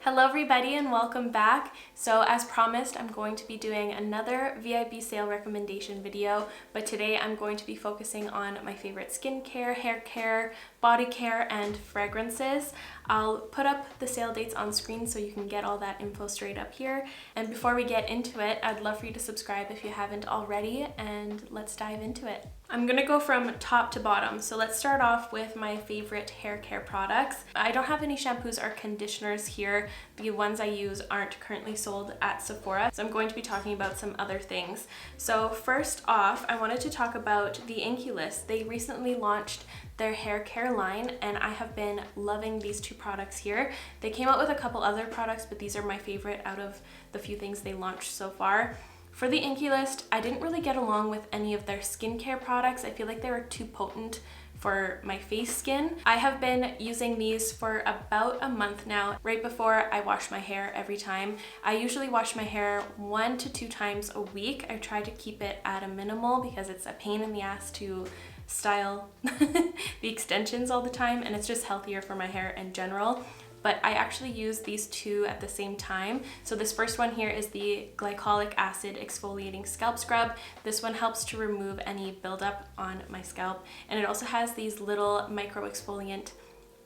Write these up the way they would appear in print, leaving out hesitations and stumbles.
Hello everybody and welcome back. So as promised, I'm going to be doing another VIB sale recommendation video, but today I'm going to be focusing on my favorite skincare, hair care, body care, and fragrances. I'll put up the sale dates on screen so you can get all that info straight up here. And before we get into it, I'd love for you to subscribe if you haven't already, and let's dive into it. I'm gonna go from top to bottom. So let's start off with my favorite hair care products. I don't have any shampoos or conditioners here. The ones I use aren't currently sold at Sephora, so I'm going to be talking about some other things. So first off, I wanted to talk about the INKEY list. They recently launched their hair care line, and I have been loving these two products here. They came out with a couple other products, but these are my favorite out of the few things they launched so far. For the INKEY list, I didn't really get along with any of their skincare products. I feel like they were too potent for my face skin. I have been using these for about a month now, right before I wash my hair every time. I usually wash my hair 1 to 2 times a week. I try to keep it at a minimal because it's a pain in the ass to style the extensions all the time, and it's just healthier for my hair in general. But I actually use these two at the same time. So this first one here is the glycolic acid exfoliating scalp scrub. This one helps to remove any buildup on my scalp, and it also has these little micro exfoliant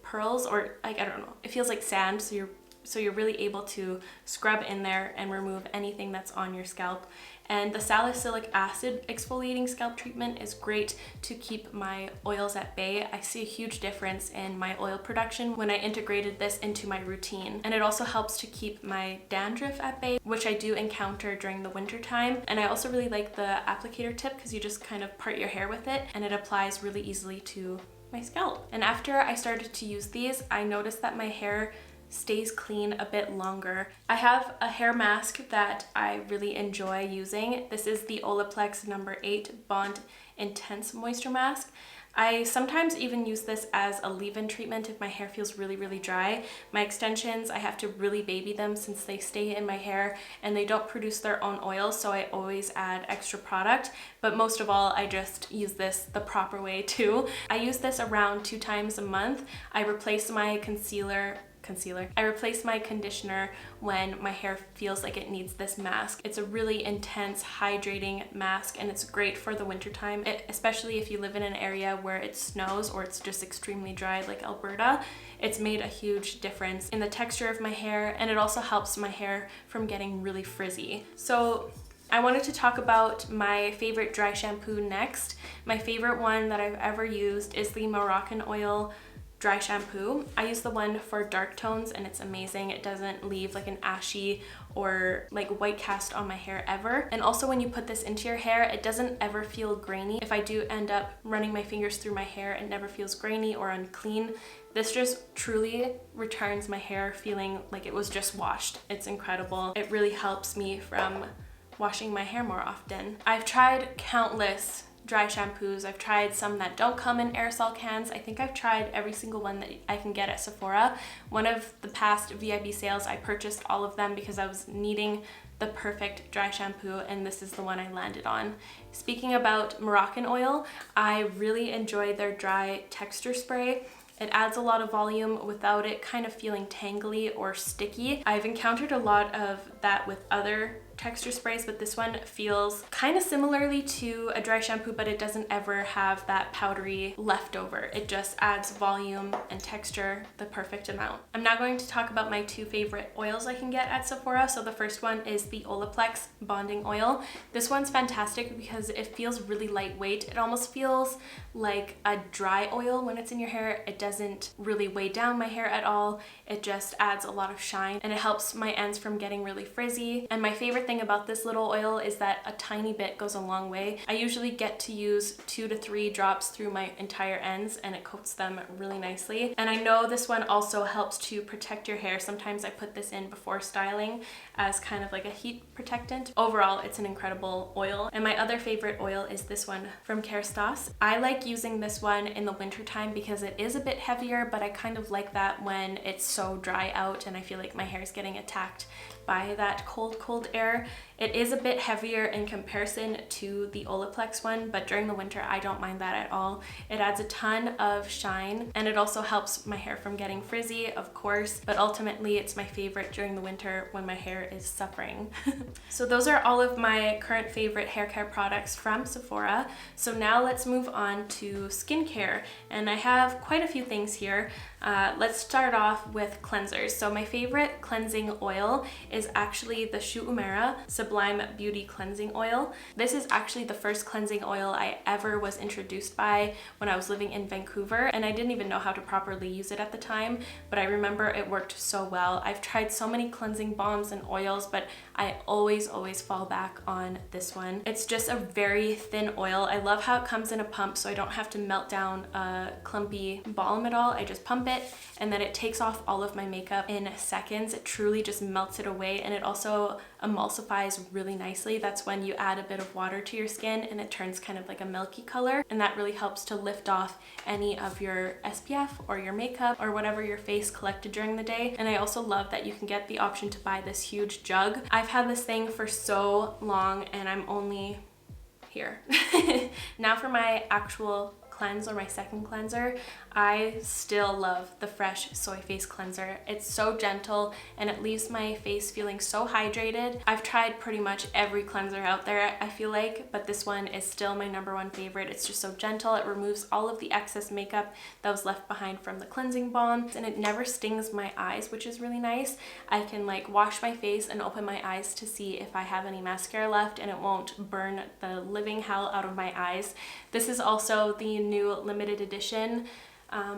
pearls, or like, I don't know, it feels like sand, so you're really able to scrub in there and remove anything that's on your scalp. And the salicylic acid exfoliating scalp treatment is great to keep my oils at bay. I see a huge difference in my oil production when I integrated this into my routine. And it also helps to keep my dandruff at bay, which I do encounter during the winter time. And I also really like the applicator tip because you just kind of part your hair with it and it applies really easily to my scalp. And after I started to use these, I noticed that my hair stays clean a bit longer. I have a hair mask that I really enjoy using. This is the OLAPLEX No. 8 Bond Intense Moisture Mask. I sometimes even use this as a leave-in treatment if my hair feels really dry. My extensions, I have to really baby them since they stay in my hair and they don't produce their own oil, so I always add extra product. But most of all, I just use this the proper way too. I use this around 2 times a month. I replace my I replace my conditioner when my hair feels like it needs this mask. It's a really intense, hydrating mask, and it's great for the winter time, especially if you live in an area where it snows or it's just extremely dry like Alberta. It's made a huge difference in the texture of my hair, and it also helps my hair from getting really frizzy. So I wanted to talk about my favorite dry shampoo next. My favorite one that I've ever used is the Moroccan Oil dry shampoo. I use the one for dark tones and it's amazing. It doesn't leave like an ashy or like white cast on my hair ever. And also when you put this into your hair, it doesn't ever feel grainy. If I do end up running my fingers through my hair, it never feels grainy or unclean. This just truly returns my hair feeling like it was just washed. It's incredible. It really helps me from washing my hair more often. I've tried countless dry shampoos. I've tried some that don't come in aerosol cans. I think I've tried every single one that I can get at Sephora. One of the past VIB sales, I purchased all of them because I was needing the perfect dry shampoo, and this is the one I landed on. Speaking about Moroccan Oil, I really enjoy their dry texture spray. It adds a lot of volume without it kind of feeling tangly or sticky. I've encountered a lot of that with other texture sprays, but this one feels kind of similarly to a dry shampoo, but it doesn't ever have that powdery leftover. It just adds volume and texture the perfect amount. I'm now going to talk about my 2 favorite oils I can get at Sephora. So the first one is the OLAPLEX Bonding Oil. This one's fantastic because it feels really lightweight. It almost feels like a dry oil when it's in your hair. It doesn't really weigh down my hair at all. It just adds a lot of shine and it helps my ends from getting really frizzy. And my favorite thing about this little oil is that a tiny bit goes a long way. I usually get to use 2 to 3 drops through my entire ends and it coats them really nicely. And I know this one also helps to protect your hair. Sometimes I put this in before styling as kind of like a heat protectant. Overall, it's an incredible oil. And my other favorite oil is this one from KERASTASE. I like using this one in the winter time because it is a bit heavier, but I kind of like that when it's so dry out and I feel like my hair is getting attacked by that cold air. skincare. It is a bit heavier in comparison to the OLAPLEX one, but during the winter I don't mind that at all. It adds a ton of shine, and it also helps my hair from getting frizzy, of course, but ultimately it's my favorite during the winter when my hair is suffering. So those are all of my current favorite hair care products from Sephora. So now let's move on to skincare, and I have quite a few things here. Let's start off with cleansers. So my favorite cleansing oil is actually the UEMURA Sublime Beauty Cleansing Oil. This is actually the first cleansing oil I ever was introduced by when I was living in Vancouver, and I didn't even know how to properly use it at the time, but I remember it worked so well. I've tried so many cleansing balms and oils, but I always fall back on this one. It's just a very thin oil. I love how it comes in a pump, so I don't have to melt down a clumpy balm at all. I just pump it, and then it takes off all of my makeup in seconds. It truly just melts it away, and it also emulsifies really nicely. That's when you add a bit of water to your skin and it turns kind of like a milky color, and that really helps to lift off any of your SPF or your makeup or whatever your face collected during the day. And I also love that you can get the option to buy this huge jug. I've had this thing for so long and I'm only here. Now for my actual cleanse, or my second cleanser, I still love the Fresh Soy Face Cleanser. It's so gentle and it leaves my face feeling so hydrated. I've tried pretty much every cleanser out there, I feel like, but this one is still my #1 favorite. It's just so gentle. It removes all of the excess makeup that was left behind from the cleansing balm, and it never stings my eyes, which is really nice. I can like wash my face and open my eyes to see if I have any mascara left, and it won't burn the living hell out of my eyes. This is also the new limited edition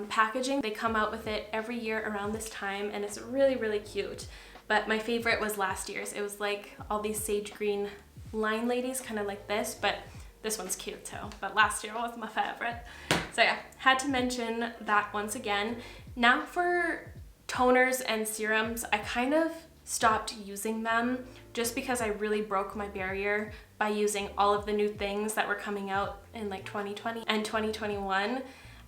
packaging. They come out with it every year around this time, and it's really cute. But my favorite was last year's. It was like all these sage green line ladies, kind of like this, but this one's cute too. But last year was my favorite. So yeah, had to mention that once again. Now for toners and serums, I kind of stopped using them just because I really broke my barrier by using all of the new things that were coming out in like 2020 and 2021.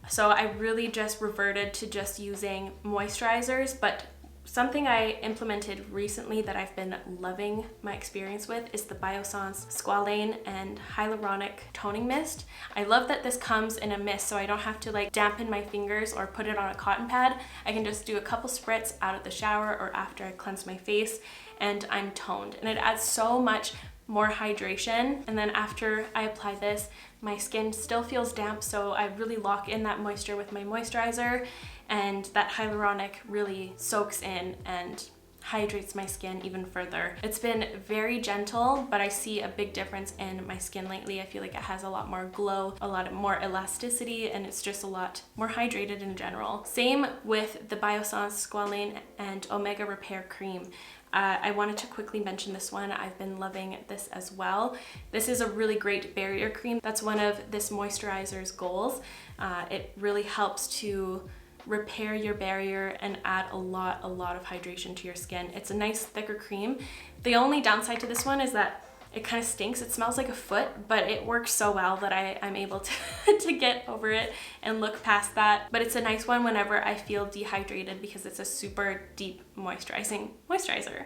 So I really just reverted to just using moisturizers. But something I implemented recently that I've been loving my experience with is the BIOSSANCE Squalane and Hyaluronic Toning Mist. I love that this comes in a mist, so I don't have to like dampen my fingers or put it on a cotton pad. I can just do a couple spritz out of the shower or after I cleanse my face, and I'm toned. And it adds so much more hydration. And then after I apply this, my skin still feels damp, so I really lock in that moisture with my moisturizer, and that hyaluronic really soaks in and hydrates my skin even further. It's been very gentle, but I see a big difference in my skin lately. I feel like it has a lot more glow, a lot more elasticity, and it's just a lot more hydrated in general. Same with the BIOSSANCE Squalane and Omega Repair Cream. I wanted to quickly mention this one. I've been loving this as well. This is a really great barrier cream. That's one of this moisturizer's goals. It really helps to repair your barrier and add a lot of hydration to your skin. It's a nice thicker cream. The only downside to this one is that it kind of stinks. It smells like a foot, but it works so well that I'm able to get over it and look past that. But it's a nice one whenever I feel dehydrated because it's a super deep moisturizer.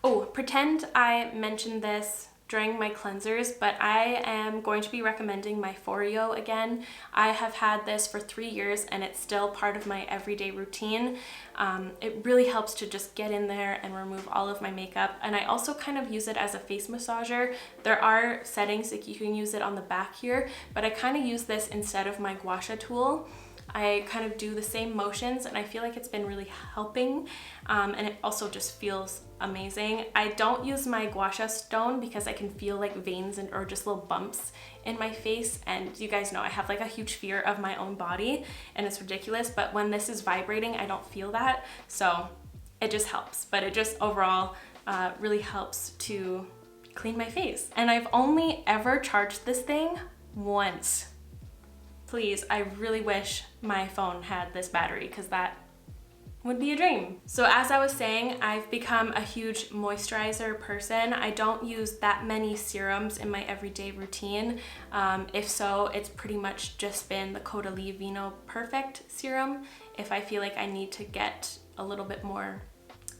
Oh, pretend I mentioned this during my cleansers, but I am going to be recommending my FOREO again. I have had this for 3 years and it's still part of my everyday routine. It really helps to just get in there and remove all of my makeup, and I also kind of use it as a face massager. There are settings like you can use it on the back here, but I kind of use this instead of my gua sha tool. I kind of do the same motions, and I feel like it's been really helping, and it also just feels amazing. I don't use my gua sha stone because I can feel like veins or just little bumps in my face, and you guys know I have like a huge fear of my own body and it's ridiculous, but when this is vibrating I don't feel that, so it just helps. But it just overall really helps to clean my face, and I've only ever charged this thing once. Please, I really wish my phone had this battery because that would be a dream. So as I was saying, I've become a huge moisturizer person. I don't use that many serums in my everyday routine. If so, it's pretty much just been the CAUDALIE VINOPERFECT serum if I feel like I need to get a little bit more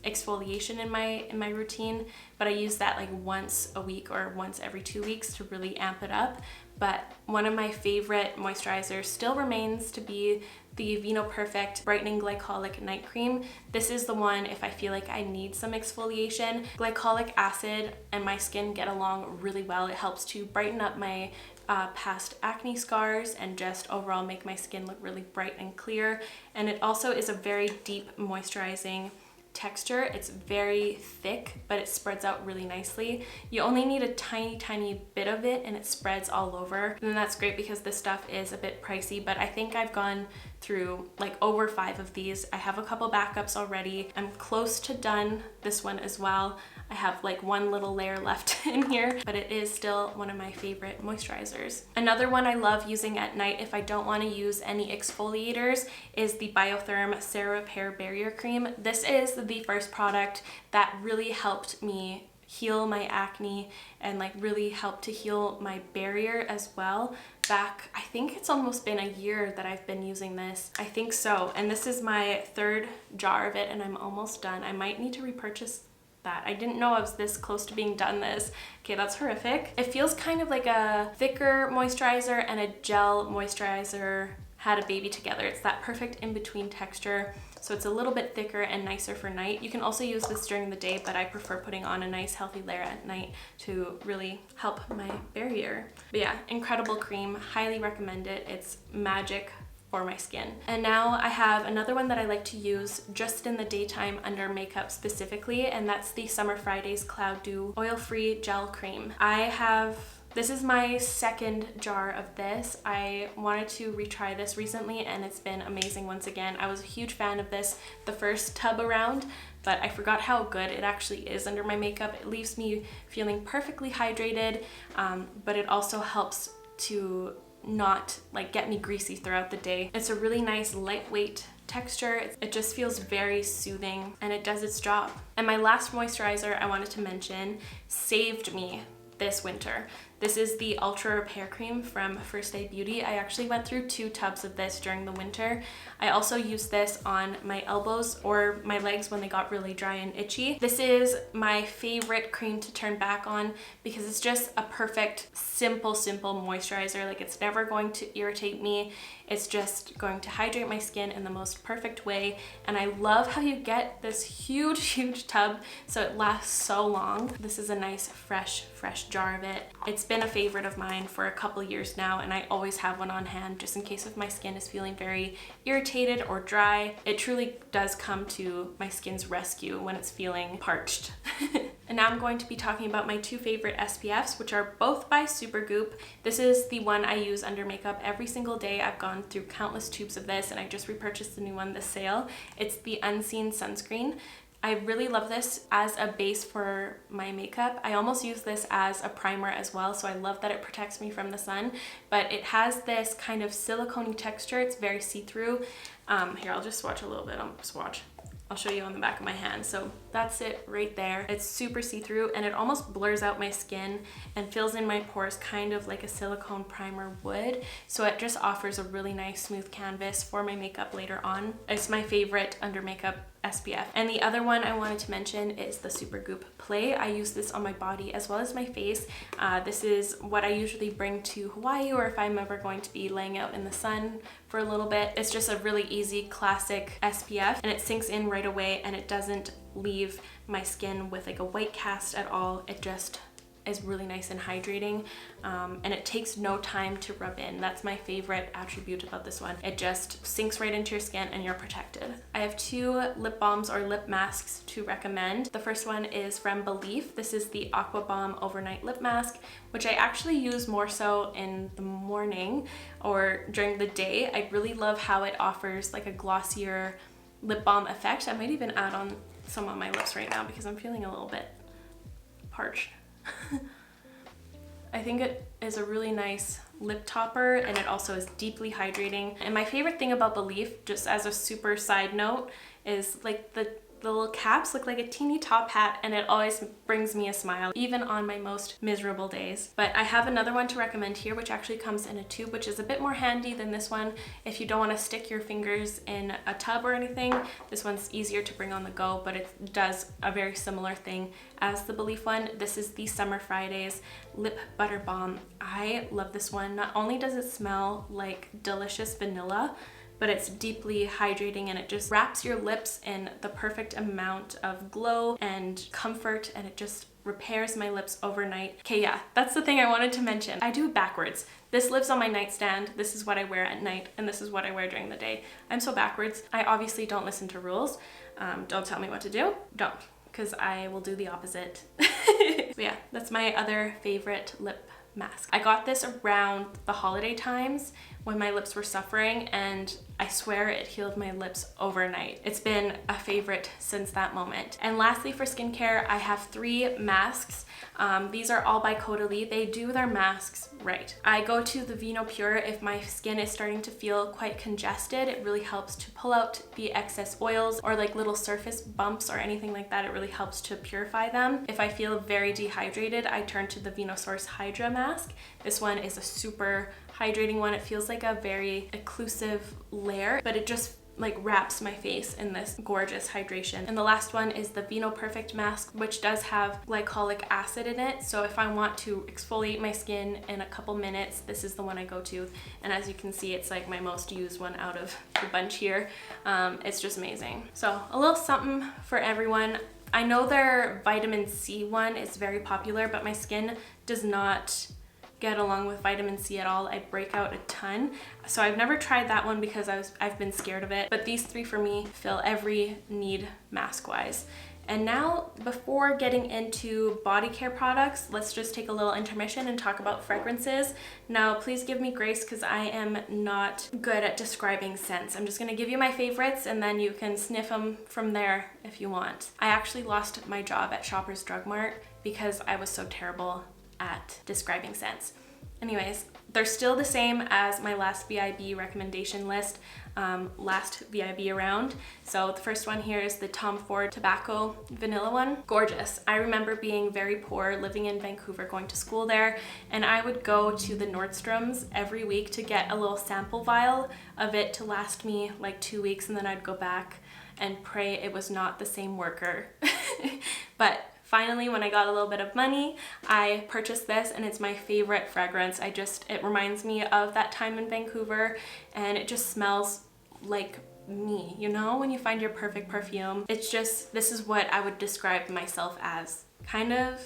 exfoliation in my routine, but I use that like once a week or once every 2 weeks to really amp it up. But one of my favorite moisturizers still remains to be the VINOPERFECT Brightening Glycolic Night Cream. This is the one if I feel like I need some exfoliation. Glycolic acid and my skin get along really well. It helps to brighten up my past acne scars and just overall make my skin look really bright and clear. And it also is a very deep moisturizing texture. It's very thick, but it spreads out really nicely. You only need a tiny bit of it and it spreads all over. And that's great because this stuff is a bit pricey, but I think I've gone through like over 5 of these. I have a couple backups already. I'm close to done this one as well. I have like one little layer left in here, but it is still one of my favorite moisturizers. Another one I love using at night if I don't want to use any exfoliators is the BIOTHERM CERA Repair Barrier Cream. This is the first product that really helped me heal my acne and like really helped to heal my barrier as well. Back, I think it's almost been a year that I've been using this. I think so. And this is my 3rd jar of it and I'm almost done. I might need to repurchase that. I didn't know I was this close to being done this. Okay, that's horrific. It feels kind of like a thicker moisturizer and a gel moisturizer had a baby together. It's that perfect in-between texture. So it's a little bit thicker and nicer for night. You can also use this during the day, but I prefer putting on a nice healthy layer at night to really help my barrier. But yeah, incredible cream. Highly recommend it. It's magic for my skin. And now I have another one that I like to use just in the daytime under makeup specifically, and that's the Summer Fridays Cloud Dew Oil-Free Gel Cream. This is my 2nd jar of this. I wanted to retry this recently and it's been amazing once again. I was a huge fan of this the first tub around, but I forgot how good it actually is under my makeup. It leaves me feeling perfectly hydrated, but it also helps to not like get me greasy throughout the day. It's a really nice lightweight texture. It just feels very soothing and it does its job. And my last moisturizer I wanted to mention saved me this winter. This is the Ultra Repair Cream from First Aid Beauty. I actually went through 2 tubs of this during the winter. I also used this on my elbows or my legs when they got really dry and itchy. This is my favorite cream to turn back on because it's just a perfect, simple moisturizer. Like, it's never going to irritate me. It's just going to hydrate my skin in the most perfect way. And I love how you get this huge tub so it lasts so long. This is a nice fresh jar of it. It's been a favorite of mine for a couple years now, and I always have one on hand just in case if my skin is feeling very irritated or dry. It truly does come to my skin's rescue when it's feeling parched. And now I'm going to be talking about my 2 favorite SPFs, which are both by SUPERGOOP. This is the one I use under makeup every single day. I've gone through countless tubes of this and I just repurchased the new one this sale. It's the Unseen Sunscreen. I really love this as a base for my makeup. I almost use this as a primer as well, so I love that it protects me from the sun, but it has this kind of silicone texture. It's very see-through. Here, I'll just swatch a little bit. I'll show you on the back of my hand. So that's it right there. It's super see-through and it almost blurs out my skin and fills in my pores kind of like a silicone primer would. So it just offers a really nice smooth canvas for my makeup later on. It's my favorite under makeup SPF. And the other one I wanted to mention is the SUPERGOOP Play. I use this on my body as well as my face. This is what I usually bring to Hawaii, or if I'm ever going to be laying out in the sun for a little bit. It's just a really easy classic SPF and it sinks in right away and it doesn't leave my skin with like a white cast at all. It just is really nice and hydrating, and it takes no time to rub in. That's my favorite attribute about this one. It just sinks right into your skin and you're protected. I have 2 lip balms or lip masks to recommend. The first one is from BELIF. This is the Aqua Balm Overnight Lip Mask, which I actually use more so in the morning or during the day. I really love how it offers like a glossier lip balm effect. I might even add on some on my lips right now because I'm feeling a little bit parched. I think it is a really nice lip topper and it also is deeply hydrating. And my favorite thing about BELIF, just as a super side note, is like the The little caps look like a teeny top hat, and it always brings me a smile, even on my most miserable days. But I have another one to recommend here, which actually comes in a tube, which is a bit more handy than this one. If you don't want to stick your fingers in a tub or anything, this one's easier to bring on the go, but it does a very similar thing as the BELIF one. This is the Summer Fridays Lip Butter Balm. I love this one. Not only does it smell like delicious vanilla, but it's deeply hydrating, and it just wraps your lips in the perfect amount of glow and comfort, and it just repairs my lips overnight. Okay, yeah, that's the thing I wanted to mention. I do it backwards. This lives on my nightstand. This is what I wear at night, and this is what I wear during the day. I'm so backwards. I obviously don't listen to rules. Don't tell me what to do. Don't, because I will do the opposite. But yeah, that's my other favorite lip mask. I got this around the holiday times when my lips were suffering, and I swear it healed my lips overnight. It's been a favorite since that moment. And lastly, for skincare, I have 3 masks. These are all by CAUDALIE. They do their masks right. I go to the VINOPURE if my skin is starting to feel quite congested. It really helps to pull out the excess oils or like little surface bumps or anything like that. It really helps to purify them. If I feel very dehydrated, I turn to the VINOSOURCE-HYDRA mask. This one is a super hydrating one. It feels like a very occlusive layer, but it just like wraps my face in this gorgeous hydration. And the last one is the VINOPERFECT mask, which does have glycolic acid in it. So if I want to exfoliate my skin in a couple minutes, this is the one I go to. And as you can see, it's like my most used one out of the bunch here. It's just amazing. So a little something for everyone. I know their vitamin C one is very popular, but my skin does not get along with vitamin C at all. I break out a ton. So I've never tried that one because I've been scared of it. But these 3 for me fill every need mask-wise. And now, before getting into body care products, let's just take a little intermission and talk about fragrances. Now, please give me grace because I am not good at describing scents. I'm just gonna give you my favorites and then you can sniff them from there if you want. I actually lost my job at Shoppers Drug Mart because I was so terrible at describing scents. Anyways, they're still the same as my last VIB recommendation list, last VIB around. So the first one here is the Tom Ford Tobacco Vanilla one. Gorgeous. I remember being very poor, living in Vancouver, going to school there, and I would go to the Nordstrom's every week to get a little sample vial of it to last me like 2 weeks, and then I'd go back and pray it was not the same worker. But finally, when I got a little bit of money, I purchased this, and it's my favorite fragrance. It reminds me of that time in Vancouver, and it just smells like me, you know, when you find your perfect perfume. It's just, this is what I would describe myself as. Kind of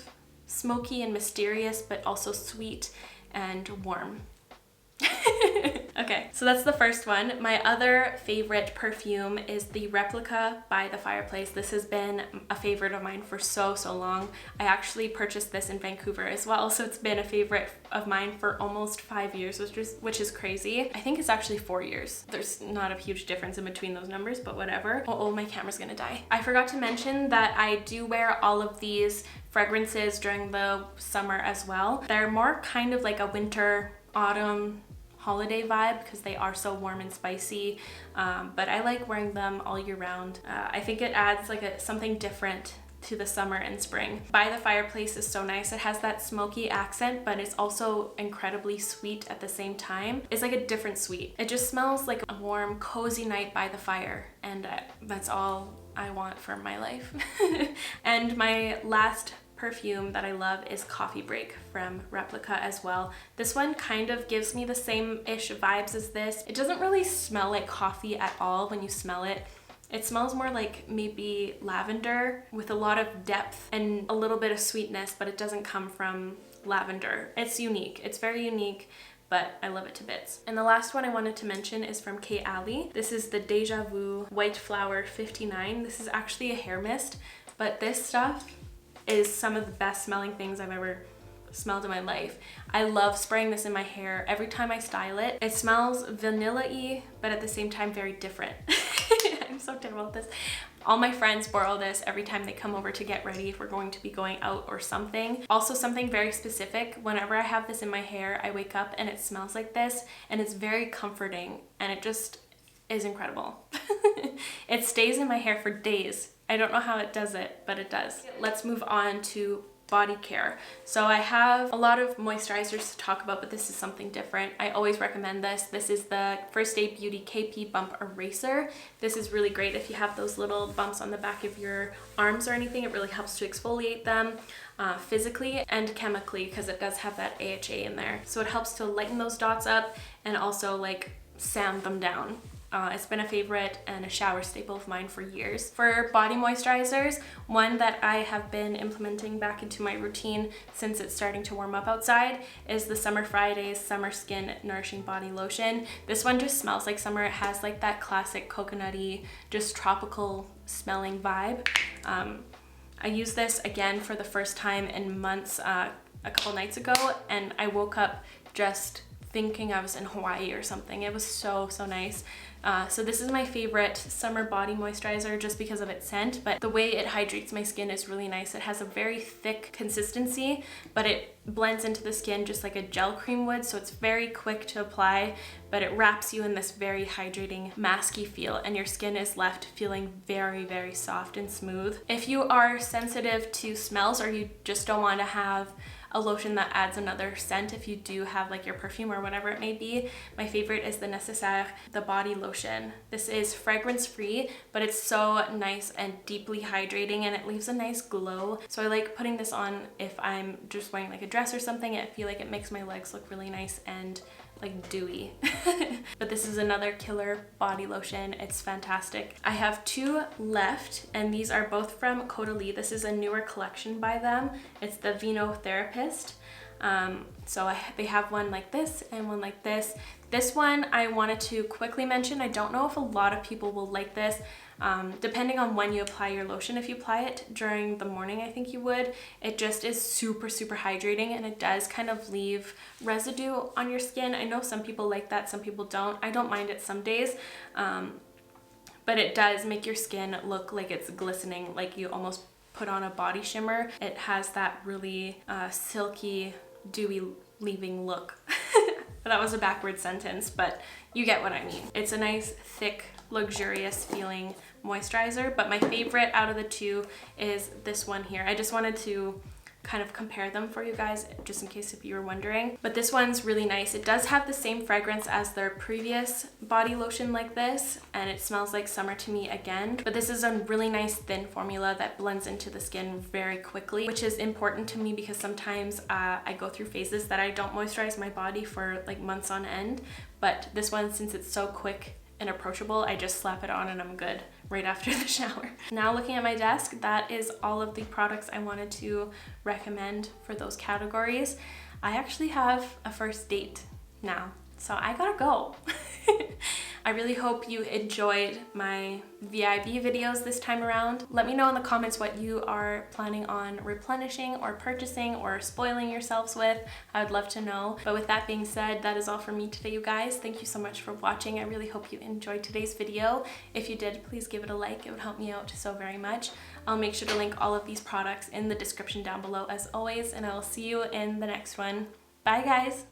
smoky and mysterious, but also sweet and warm. Okay, so that's the first one. My other favorite perfume is the Replica by the Fireplace. This has been a favorite of mine for so long. I actually purchased this in Vancouver as well, so it's been a favorite of mine for almost 5 years, which is crazy. I think it's actually 4 years. There's not a huge difference in between those numbers, but whatever. Oh, my camera's gonna die. I forgot to mention that I do wear all of these fragrances during the summer as well. They're more kind of like a winter, autumn, holiday vibe because they are so warm and spicy, but I like wearing them all year round. I think it adds like something different to the summer and spring. By the Fireplace is so nice. It has that smoky accent, but it's also incredibly sweet at the same time. It's like a different sweet. It just smells like a warm, cozy night by the fire, and that's all I want for my life. And my last perfume that I love is Coffee Break from Replica as well. This one kind of gives me the same-ish vibes as this. It doesn't really smell like coffee at all when you smell it. It smells more like maybe lavender with a lot of depth and a little bit of sweetness, but it doesn't come from lavender. It's unique. It's very unique, but I love it to bits. And the last one I wanted to mention is from KALI. This is the Deja Vu White Flower 59. This is actually a hair mist, but this stuff is some of the best smelling things I've ever smelled in my life. I love spraying this in my hair every time I style it. It smells vanilla-y, but at the same time very different. I'm so terrible at this. All my friends borrow this every time they come over to get ready if we're going to be going out or something. Also something very specific, whenever I have this in my hair, I wake up and it smells like this, and it's very comforting, and it just is incredible. It stays in my hair for days. I don't know how it does it, but it does. Let's move on to body care. So I have a lot of moisturizers to talk about, but this is something different. I always recommend this. This is the First Aid Beauty KP Bump Eraser. This is really great if you have those little bumps on the back of your arms or anything. It really helps to exfoliate them physically and chemically, because it does have that AHA in there. So it helps to lighten those dots up and also like sand them down. It's been a favorite and a shower staple of mine for years. For body moisturizers, one that I have been implementing back into my routine since it's starting to warm up outside is the Summer Fridays Summer Skin Nourishing Body Lotion. This one just smells like summer. It has like that classic coconutty, just tropical smelling vibe. I used this again for the first time in months a couple nights ago, and I woke up just thinking I was in Hawaii or something. It was so nice. So this is my favorite summer body moisturizer just because of its scent, but the way it hydrates my skin is really nice. It has a very thick consistency, but it blends into the skin just like a gel cream would, so it's very quick to apply, but it wraps you in this very hydrating, masky feel, and your skin is left feeling very soft and smooth. If you are sensitive to smells, or you just don't want to have a lotion that adds another scent, if you do have like your perfume or whatever it may be, my favorite is the Nécessaire, the body lotion. This is fragrance free, but it's so nice and deeply hydrating, and it leaves a nice glow. So I like putting this on if I'm just wearing like a dress or something. I feel like it makes my legs look really nice and like dewy. But this is another killer body lotion. It's fantastic. I have two left, and these are both from CAUDALIE. This is a newer collection by them. It's the Vinotherapist. They have one like this and one like this. This one I wanted to quickly mention. I don't know if a lot of people will like this. Depending on when you apply your lotion, if you apply it during the morning, I think you would, it just is super hydrating, and it does kind of leave residue on your skin. I know some people like that, some people don't. I don't mind it some days, but it does make your skin look like it's glistening, like you almost put on a body shimmer. It has that really silky, dewy leaving look. That was a backward sentence, but you get what I mean. It's a nice, thick, luxurious feeling moisturizer, but my favorite out of the two is this one here. I just wanted to kind of compare them for you guys, just in case if you were wondering. But this one's really nice. It does have the same fragrance as their previous body lotion like this, and it smells like summer to me again. But this is a really nice thin formula that blends into the skin very quickly, which is important to me because sometimes I go through phases that I don't moisturize my body for like months on end. But this one, since it's so quick and approachable, I just slap it on and I'm good right after the shower. Now looking at my desk, that is all of the products I wanted to recommend for those categories. I actually have a first date now, so I gotta go. I really hope you enjoyed my VIB videos this time around. Let me know in the comments what you are planning on replenishing or purchasing or spoiling yourselves with. I would love to know. But with that being said, that is all for me today, you guys. Thank you so much for watching. I really hope you enjoyed today's video. If you did, please give it a like. It would help me out so very much. I'll make sure to link all of these products in the description down below as always, and I will see you in the next one. Bye guys!